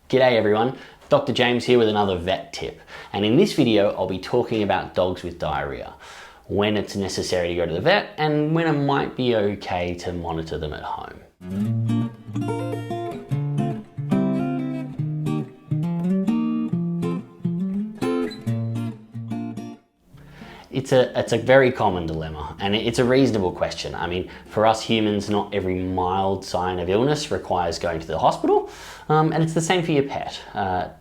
G'day everyone, Dr. James here with another vet tip. And in this video, I'll be talking about dogs with diarrhea, when it's necessary to go to the vet and when it might be okay to monitor them at home. It's a very common dilemma, and it's a reasonable question. I mean, for us humans, not every mild sign of illness requires going to the hospital, and it's the same for your pet.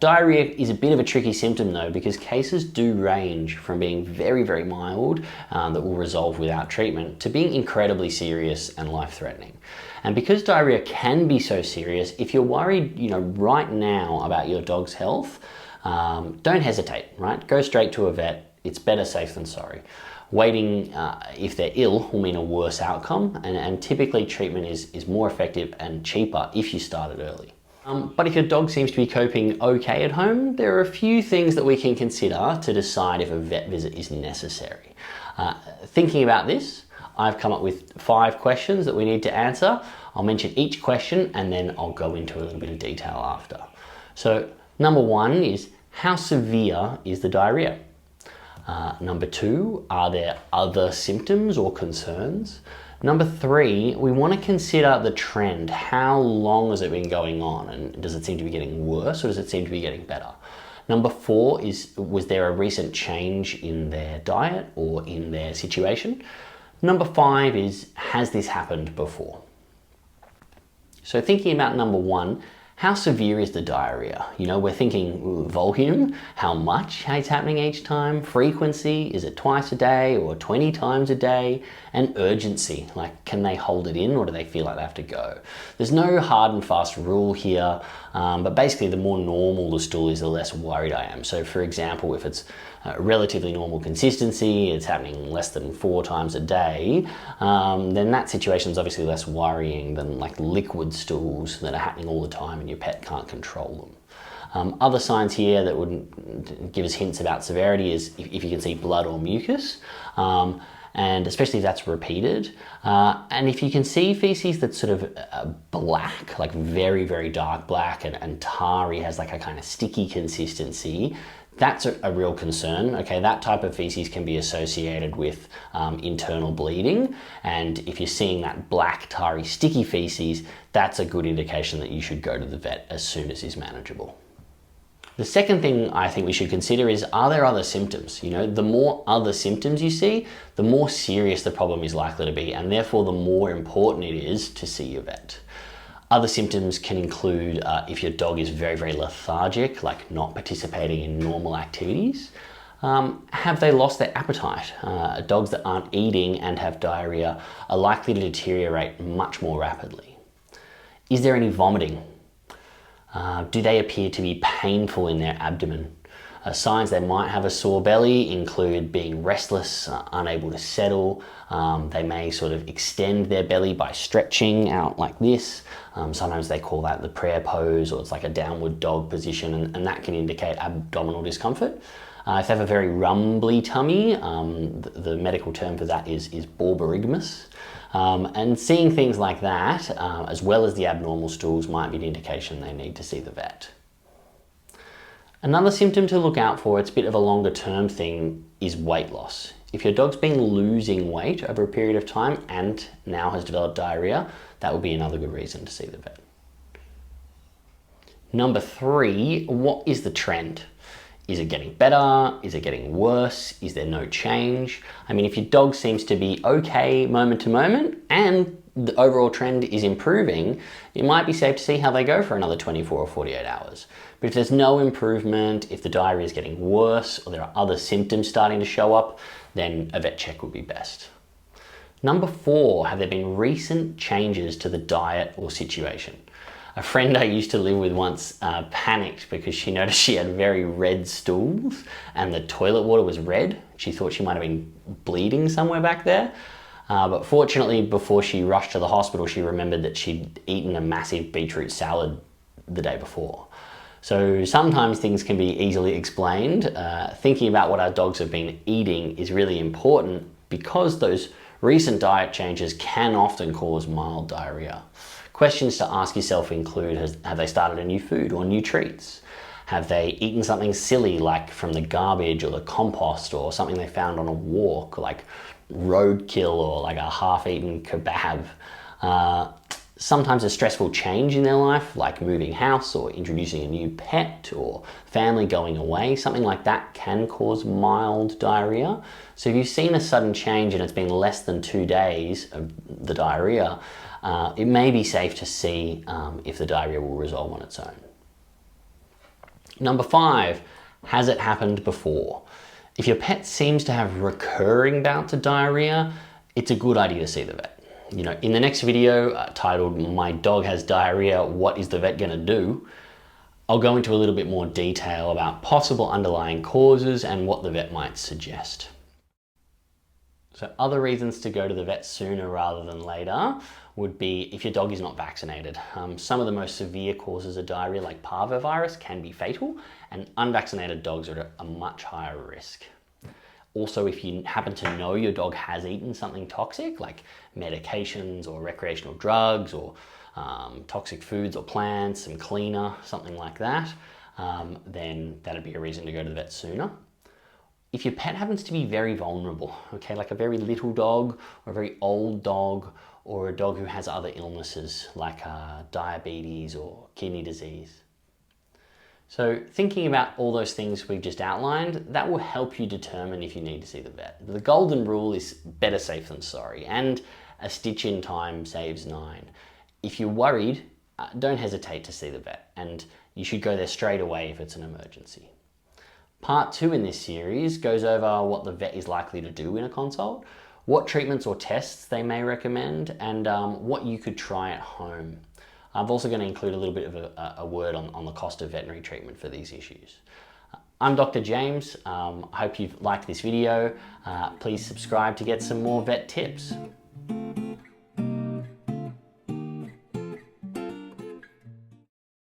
Diarrhea is a bit of a tricky symptom though, because cases do range from being very, very mild, that will resolve without treatment, to being incredibly serious and life-threatening. And because diarrhea can be so serious, if you're worried, right now about your dog's health, don't hesitate, right? Go straight to a vet. It's better safe than sorry. Waiting, if they're ill, will mean a worse outcome, and typically treatment is more effective and cheaper if you start it early. But if your dog seems to be coping okay at home, there are a few things that we can consider to decide if a vet visit is necessary. Thinking about this, I've come up with 5 questions that we need to answer. I'll mention each question and then I'll go into a little bit of detail after. So number 1 is, how severe is the diarrhea? Number 2, are there other symptoms or concerns? Number 3, we want to consider the trend. How long has it been going on, and does it seem to be getting worse or does it seem to be getting better? Number 4 is, was there a recent change in their diet or in their situation? Number 5 is, has this happened before? So thinking about number 1, how severe is the diarrhea? We're thinking volume, how much is happening each time, frequency, is it twice a day or 20 times a day, and urgency, like can they hold it in or do they feel like they have to go? There's no hard and fast rule here, but basically the more normal the stool is, the less worried I am. So for example, if it's relatively normal consistency, it's happening less than 4 times a day, then that situation is obviously less worrying than like liquid stools that are happening all the time and your pet can't control them. Other signs here that would give us hints about severity is if you can see blood or mucus, and especially if that's repeated. And if you can see feces that's sort of black, like very, very dark black, and tarry, has like a kind of sticky consistency, that's a real concern. Okay, that type of feces can be associated with internal bleeding, and if you're seeing that black, tarry, sticky feces, that's a good indication that you should go to the vet as soon as is manageable. The second thing I think we should consider is, are there other symptoms? The more other symptoms you see, the more serious the problem is likely to be, and therefore the more important it is to see your vet. Other symptoms can include if your dog is very, very lethargic, like not participating in normal activities. Have they lost their appetite? Dogs that aren't eating and have diarrhea are likely to deteriorate much more rapidly. Is there any vomiting? Do they appear to be painful in their abdomen? Signs they might have a sore belly include being restless, unable to settle. They may sort of extend their belly by stretching out like this. Sometimes they call that the prayer pose, or it's like a downward dog position, and that can indicate abdominal discomfort. If they have a very rumbly tummy, the medical term for that is borborygmus. And seeing things like that, as well as the abnormal stools, might be an indication they need to see the vet. Another symptom to look out for, it's a bit of a longer term thing, is weight loss. If your dog's been losing weight over a period of time and now has developed diarrhea, that would be another good reason to see the vet. Number 3, what is the trend? Is it getting better? Is it getting worse? Is there no change? I mean, if your dog seems to be okay moment to moment and the overall trend is improving, it might be safe to see how they go for another 24 or 48 hours. But if there's no improvement, if the diarrhea is getting worse, or there are other symptoms starting to show up, then a vet check would be best. Number 4, have there been recent changes to the diet or situation? A friend I used to live with once panicked because she noticed she had very red stools and the toilet water was red. She thought she might have been bleeding somewhere back there. But fortunately, before she rushed to the hospital, she remembered that she'd eaten a massive beetroot salad the day before. So sometimes things can be easily explained. Thinking about what our dogs have been eating is really important, because those recent diet changes can often cause mild diarrhea. Questions to ask yourself include, have they started a new food or new treats? Have they eaten something silly like from the garbage or the compost, or something they found on a walk like roadkill or like a half-eaten kebab? Sometimes a stressful change in their life, like moving house or introducing a new pet or family going away, something like that can cause mild diarrhea. So if you've seen a sudden change and it's been less than 2 days of the diarrhea, it may be safe to see if the diarrhea will resolve on its own. Number 5, has it happened before? If your pet seems to have recurring bouts of diarrhea, it's a good idea to see the vet. You know, in the next video titled "My Dog Has Diarrhea, What is the Vet Gonna Do?" I'll go into a little bit more detail about possible underlying causes and what the vet might suggest. So other reasons to go to the vet sooner rather than later would be if your dog is not vaccinated. Some of the most severe causes of diarrhea, like parvovirus, can be fatal, and unvaccinated dogs are at a much higher risk. Also, if you happen to know your dog has eaten something toxic, like medications or recreational drugs or toxic foods or plants, some cleaner, something like that, then that'd be a reason to go to the vet sooner. If your pet happens to be very vulnerable, okay, like a very little dog or a very old dog or a dog who has other illnesses like diabetes or kidney disease. So thinking about all those things we've just outlined, that will help you determine if you need to see the vet. The golden rule is better safe than sorry, and a stitch in time saves 9. If you're worried, don't hesitate to see the vet, and you should go there straight away if it's an emergency. Part 2 in this series goes over what the vet is likely to do in a consult, what treatments or tests they may recommend, and what you could try at home. I'm also going to include a little bit of a word on the cost of veterinary treatment for these issues. I'm Dr. James. I hope you've liked this video. Please subscribe to get some more vet tips.